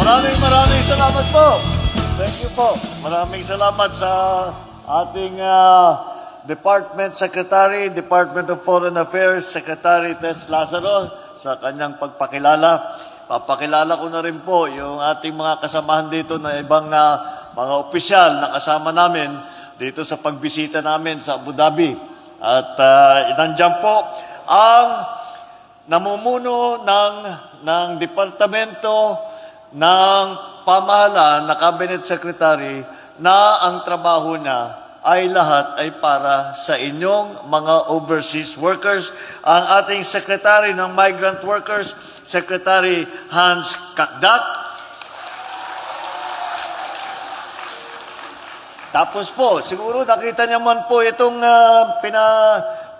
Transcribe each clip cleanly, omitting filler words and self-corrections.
Maraming salamat po. Thank you po. Maraming salamat sa ating Department Secretary, Department of Foreign Affairs, Secretary Tess Lazaro sa kanyang pagpakilala. Papakilala ko na rin po yung ating mga kasamahan dito na ibang mga opisyal na kasama namin dito sa pagbisita namin sa Abu Dhabi. At nandiyan po ang namumuno ng Departamento ng Pamahalaan na Cabinet Secretary na ang trabaho niya ay lahat ay para sa inyong mga overseas workers. Ang ating Secretary ng Migrant Workers, Secretary Hans Kakdak. Tapos po, siguro nakita niyo man po itong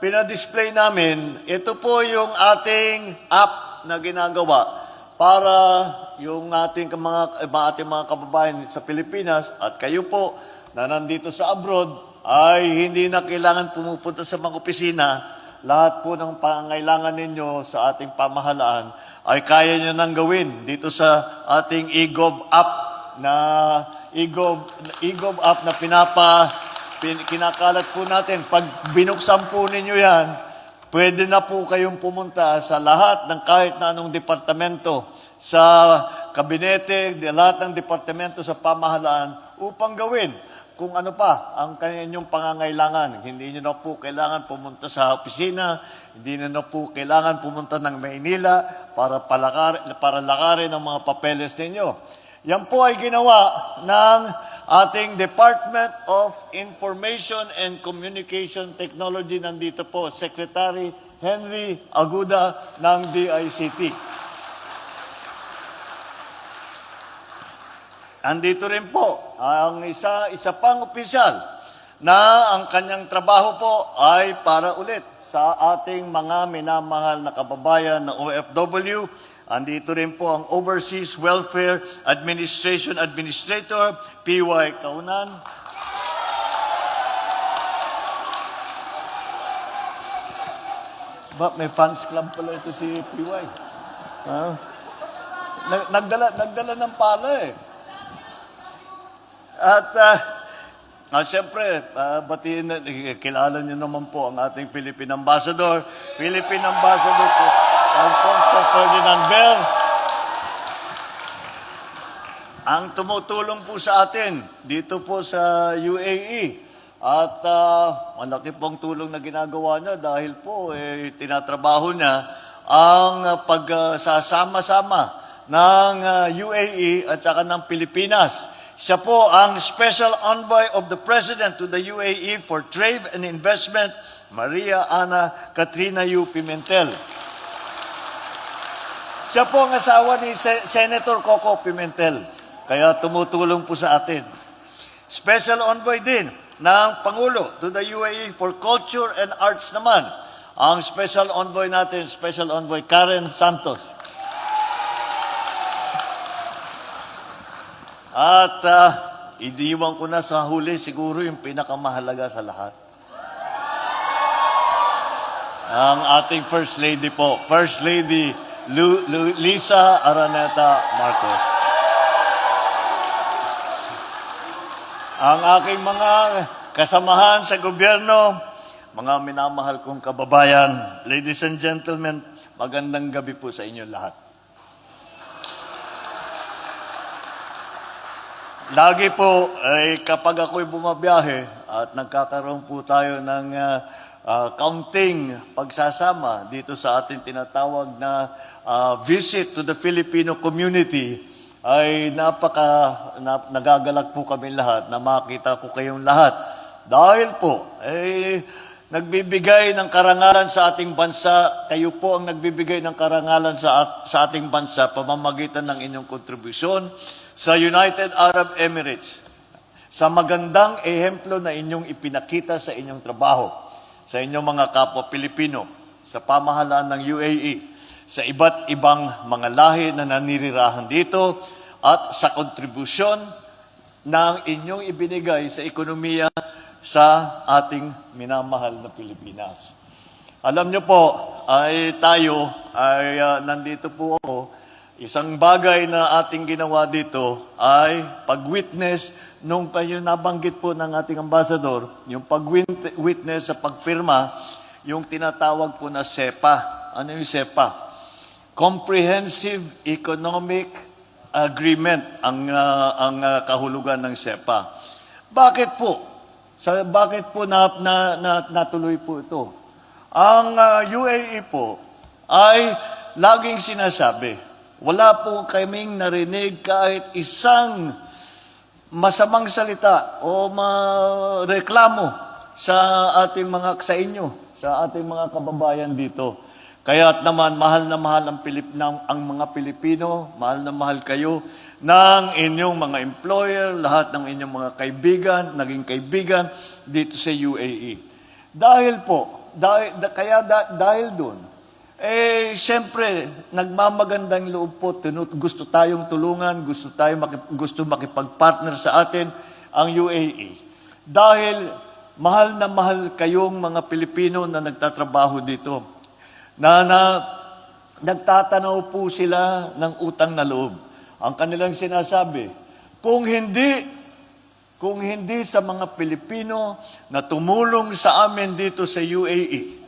pinadisplay namin. Ito po yung ating app na ginagawa para yung ating mga kababayan sa Pilipinas at kayo po na nandito sa abroad ay hindi na kailangan pumupunta sa mga opisina. Lahat po ng pangangailangan ninyo sa ating pamahalaan ay kaya nyo nang gawin dito sa ating eGov app na eGov app na kinakalat po natin. Pag binuksan po ninyo yan, pwede na po kayong pumunta sa lahat ng kahit na anong departamento sa kabinete, lahat ng departamento sa pamahalaan upang gawin kung ano pa ang kanyang pangangailangan. Hindi nyo na po kailangan pumunta sa opisina, hindi nyo na po kailangan pumunta ng Maynila para lakarin ang mga papeles ninyo. Yan po ay ginawa ng ating Department of Information and Communication Technology. Nandito po, Secretary Henry Aguda ng DICT. Andito rin po ang isa pang opisyal na ang kanyang trabaho po ay para ulit sa ating mga minamahal na kababayan na OFW. Andito rin po ang Overseas Welfare Administration Administrator, PY Kaunan. May fans club pala ito si PY. Nagdala ng pala eh. At siyempre, kilala niyo naman po ang ating Philippine Ambassador. Philippine Ambassador po, Alfonso Ferdinand Ver. Ang tumutulong po sa atin dito po sa UAE. At malaki pong tulong na ginagawa niya dahil po tinatrabaho niya ang pagsasama-sama ng UAE at saka ng Pilipinas. Siya po ang Special Envoy of the President to the UAE for Trade and Investment, Maria Ana Katrina Yu Pimentel. Siya po ang asawa ni Senator Coco Pimentel, kaya tumutulong po sa atin. Special Envoy din ng Pangulo to the UAE for Culture and Arts naman, ang Special Envoy natin, Special Envoy Karen Santos. At idiwan ko na sa huli siguro yung pinakamahalaga sa lahat. Ang ating First Lady po, First Lady Lisa Araneta Marcos. Ang aking mga kasamahan sa gobyerno, mga minamahal kong kababayan, ladies and gentlemen, magandang gabi po sa inyo lahat. Lagi po, kapag ako'y bumabiyahe at nagkakaroon po tayo ng counting pagsasama dito sa ating tinatawag na visit to the Filipino community, ay nagagalak po kami lahat na makita ko kayong lahat. Dahil po, nagbibigay ng karangalan sa ating bansa, kayo po ang nagbibigay ng karangalan sa ating bansa pamamagitan ng inyong kontribusyon sa United Arab Emirates, sa magandang ehemplo na inyong ipinakita sa inyong trabaho, sa inyong mga kapwa Pilipino, sa pamahalaan ng UAE, sa iba't ibang mga lahi na nanirirahan dito, at sa kontribusyon ng inyong ibinigay sa ekonomiya sa ating minamahal na Pilipinas. Alam nyo po, nandito po ako Isang bagay na ating ginawa dito ay pag-witness nung yung nabanggit po ng ating ambassador, yung pag-witness sa pagpirma, yung tinatawag po na SEPA. Ano yung SEPA? Comprehensive Economic Agreement ang kahulugan ng SEPA. Bakit po? Bakit po natuloy po ito? Ang UAE po ay laging sinasabi, wala po kaming narinig kahit isang masamang salita o reklamo sa ating sa inyo, sa ating mga kababayan dito. Kaya't naman mahal na mahal ang mga Pilipino, mahal na mahal kayo ng inyong mga employer, lahat ng inyong mga kaibigan, naging kaibigan dito sa UAE. Dahil doon, siyempre, nagmamagandang loob po, gusto tayong tulungan, gusto makipag-partner sa atin ang UAE. Dahil mahal na mahal kayong mga Pilipino na nagtatrabaho dito, na nagtatanaw po sila ng utang na loob. Ang kanilang sinasabi, kung hindi sa mga Pilipino na tumulong sa amin dito sa UAE,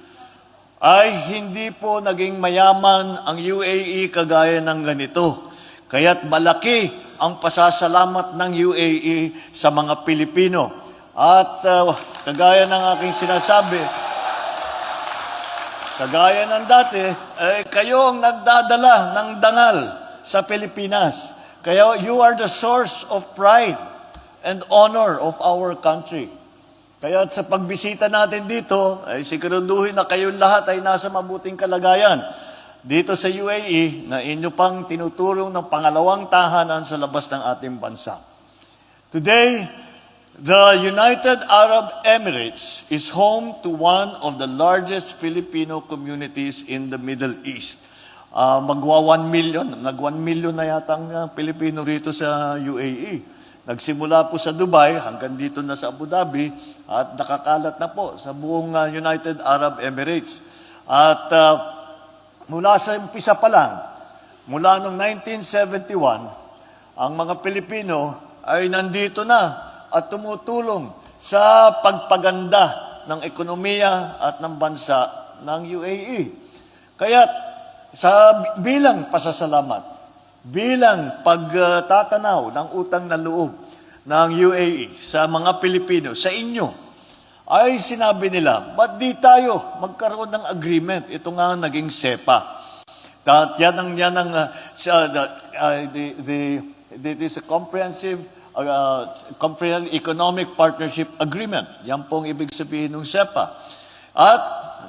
ay hindi po naging mayaman ang UAE kagaya ng ganito. Kaya't malaki ang pasasalamat ng UAE sa mga Pilipino. At kagaya ng aking sinasabi, kagaya ng dati, kayo ang nagdadala ng dangal sa Pilipinas. Kaya you are the source of pride and honor of our country. Kaya sa pagbisita natin dito, ay siguraduhin na kayong lahat ay nasa mabuting kalagayan dito sa UAE na inyo pang tinutulong ng pangalawang tahanan sa labas ng ating bansa. Today, the United Arab Emirates is home to one of the largest Filipino communities in the Middle East. Magwa 1 million, nag-1 million na yata ang Pilipino rito sa UAE. Nagsimula po sa Dubai, hanggang dito na sa Abu Dhabi, at nakakalat na po sa buong United Arab Emirates. At mula sa umpisa pa lang, mula noong 1971, ang mga Pilipino ay nandito na at tumutulong sa pagpaganda ng ekonomiya at ng bansa ng UAE. Kaya bilang pasasalamat, bilang pagtatanaw ng utang na loob ng UAE sa mga Pilipino, sa inyo, ay sinabi nila, ba't di tayo magkaroon ng agreement? Ito nga naging SEPA. At yan ang it is a comprehensive Economic Partnership Agreement. Yan pong ibig sabihin ng SEPA. At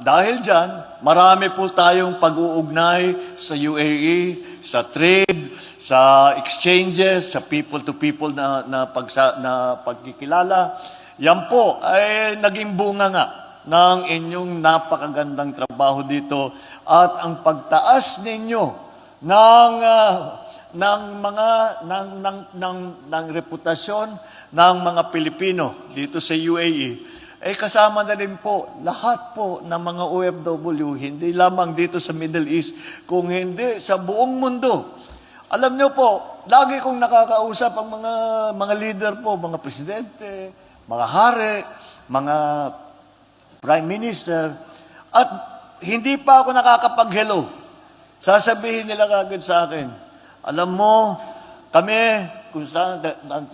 dahil dyan, marami po tayong pag-uugnay sa UAE, sa trade, sa exchanges, sa people-to-people na pagkikilala. Yan po ay naging bunga nga ng inyong napakagandang trabaho dito at ang pagtaas ninyo ng reputasyon ng mga Pilipino dito sa UAE. Kasama na rin po lahat po ng mga OFW, hindi lamang dito sa Middle East, kung hindi sa buong mundo. Alam niyo po, lagi kong nakakausap ang mga leader po, mga presidente, mga hari, mga prime minister, at hindi pa ako nakakapag-hello. Sasabihin nila kagad sa akin, alam mo, kami,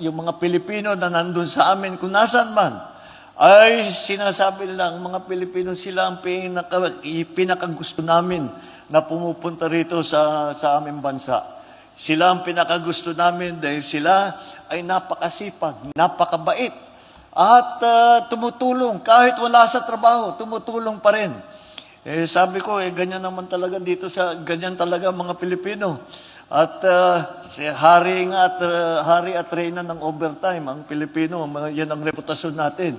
yung mga Pilipino na nandun sa amin, kung nasan man, ay sinasabi nila, ang mga Pilipino sila ang pinakagusto namin na pumupunta rito sa aming bansa. Sila ang pinakagusto namin dahil sila ay napakasipag, napakabait, at tumutulong. Kahit wala sa trabaho, tumutulong pa rin. Sabi ko, ganyan naman talaga dito ganyan talaga mga Pilipino. At hari at reyna ng overtime, ang Pilipino, yan ang reputasyon natin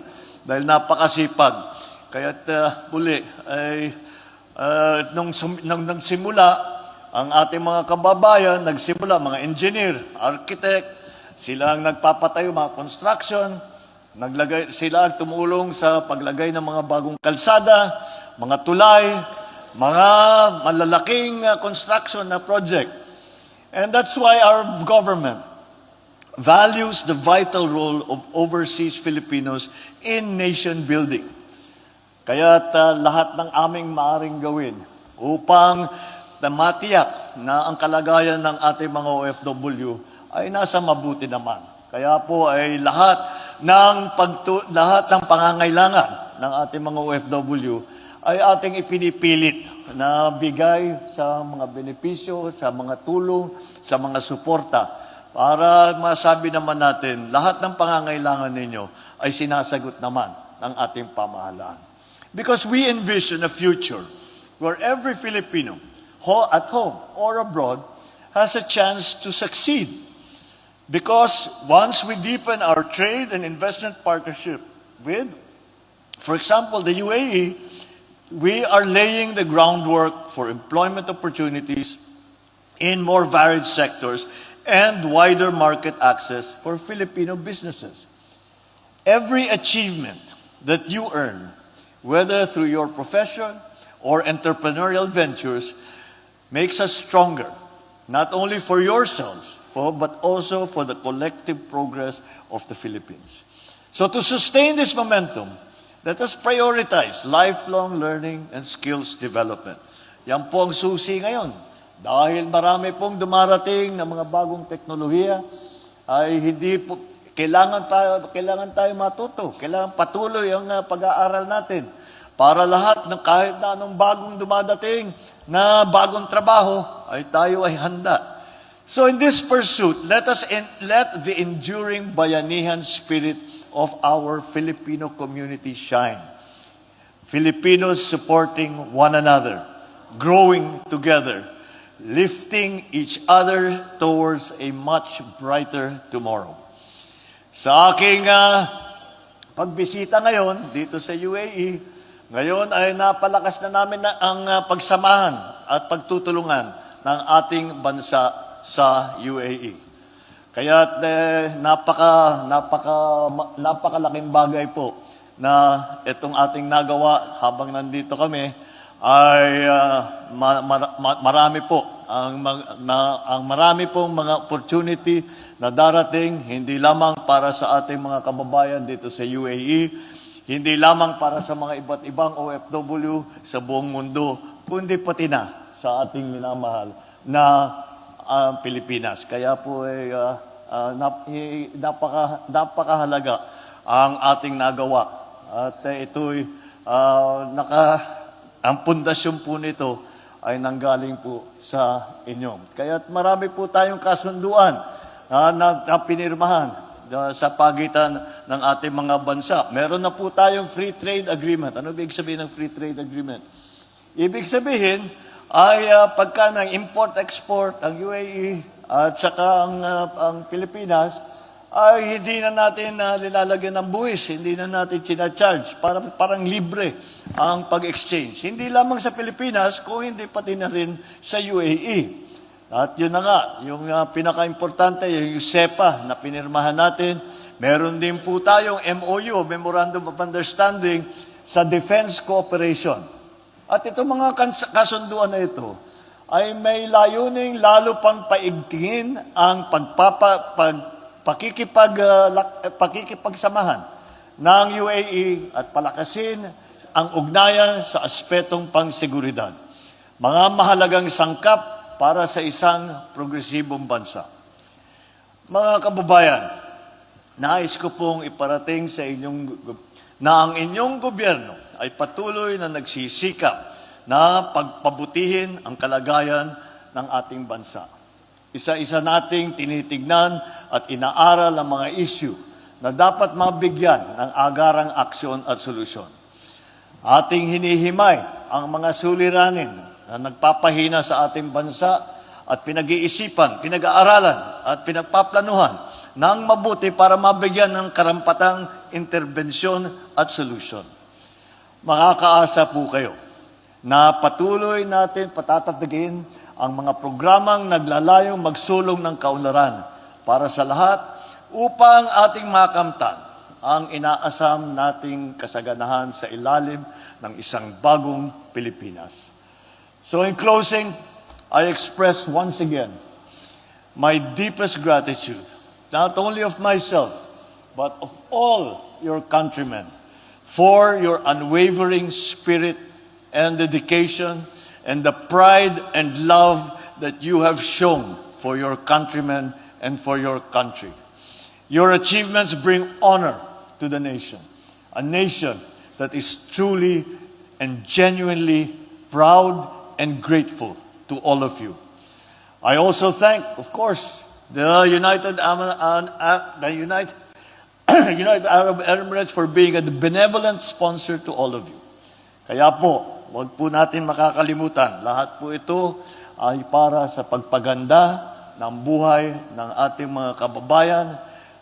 dahil napakasipag. Kaya't muli, nung nagsimula, ang ating mga kababayan, mga engineer, architect, sila ang nagpapatayo, mga construction, sila ang tumulong sa paglagay ng mga bagong kalsada, mga tulay, mga malalaking construction na project. And that's why our government values the vital role of overseas Filipinos in nation building. Kaya't lahat ng aming maaring gawin upang matiyak na ang kalagayan ng ating mga OFW ay nasa mabuti naman. Kaya po ay lahat ng pangangailangan ng ating mga OFW ay ating ipinipilit na bigay sa mga benepisyo, sa mga tulong, sa mga suporta para masabi naman natin lahat ng pangangailangan ninyo ay sinasagot naman ng ating pamahalaan. Because we envision a future where every Filipino, at home or abroad, has a chance to succeed. Because once we deepen our trade and investment partnership with, for example, the UAE, we are laying the groundwork for employment opportunities in more varied sectors and wider market access for Filipino businesses. Every achievement that you earn, whether through your profession or entrepreneurial ventures, makes us stronger, not only for yourselves, but also for the collective progress of the Philippines. So to sustain this momentum, let us prioritize lifelong learning and skills development. Yan po ang susi ngayon. Dahil marami pong dumarating na mga bagong teknolohiya, ay hindi po, kailangan tayo matuto. Kailangan patuloy ang pag-aaral natin para lahat ng kahit na anong bagong dumadating na bagong trabaho ay tayo ay handa. So in this pursuit, let the enduring bayanihan spirit of our Filipino community shine. Filipinos supporting one another, growing together, lifting each other towards a much brighter tomorrow. Sa aking pagbisita ngayon dito sa UAE, ngayon ay napalakas na namin ang pagsamahan at pagtutulungan ng ating bansa sa UAE. Kaya napakalaking bagay po na itong ating nagawa habang nandito kami ay marami po ang marami pong mga opportunity na darating hindi lamang para sa ating mga kababayan dito sa UAE, hindi lamang para sa mga iba't ibang OFW sa buong mundo, kundi pati na sa ating minamahal na Pilipinas. Kaya po ay napakahalaga ang ating nagawa. At ito'y ang pundasyon po nito ay nanggaling po sa inyo. Kaya marami po tayong kasunduan na pinirmahan sa pagitan ng ating mga bansa. Meron na po tayong free trade agreement. Ano ibig sabihin ng free trade agreement? Ibig sabihin ay pagka ng import-export ang UAE at saka ang Pilipinas ay hindi na natin nilalagyan ng buwis, hindi na natin sinacharge. Parang libre ang pag-exchange. Hindi lamang sa Pilipinas, kung hindi pati na rin sa UAE. At yun na nga, yung pinaka-importante, yung SEPA na pinirmahan natin. Meron din po tayong MOU, Memorandum of Understanding, sa Defense Cooperation. At itong mga kasunduan na ito ay may layuning lalo pang paigtingin ang pakikipagsamahan ng UAE at palakasin ang ugnayan sa aspetong pangseguridad. Mga mahalagang sangkap para sa isang progresibong bansa. Mga kababayan, nais ko pong iparating sa inyong na ang inyong gobyerno ay patuloy na nagsisikap na pagpabutihin ang kalagayan ng ating bansa. Isa-isa nating tinitignan at inaaral ang mga issue na dapat mabigyan ng agarang aksyon at solusyon. Ating hinihimay ang mga suliranin na nagpapahina sa ating bansa at pinag-iisipan, pinag-aaralan at pinagpaplanuhan ng mabuti para mabigyan ng karampatang interbensyon at solusyon. Makakaasa po kayo na patuloy natin patatatagin ang mga programang naglalayong magsulong ng kaunlaran para sa lahat upang ating makamtan ang inaasam nating kasaganahan sa ilalim ng isang bagong Pilipinas. So in closing, I express once again my deepest gratitude, not only of myself, but of all your countrymen, for your unwavering spirit and dedication and the pride and love that you have shown for your countrymen and for your country. Your achievements bring honor to the nation, a nation that is truly and genuinely proud and grateful to all of you. I also thank, of course, the United Arab Emirates for being a benevolent sponsor to all of you. Kaya po, huwag po natin makakalimutan, lahat po ito ay para sa pagpaganda ng buhay ng ating mga kababayan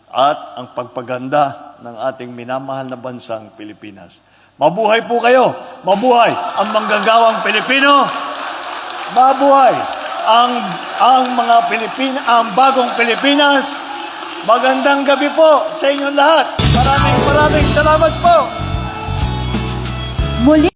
at ang pagpaganda ng ating minamahal na bansang Pilipinas. Mabuhay po kayo! Mabuhay ang manggagawang Pilipino! Mabuhay ang mga ang bagong Pilipinas! Magandang gabi po sa inyong lahat! Maraming salamat po! Muli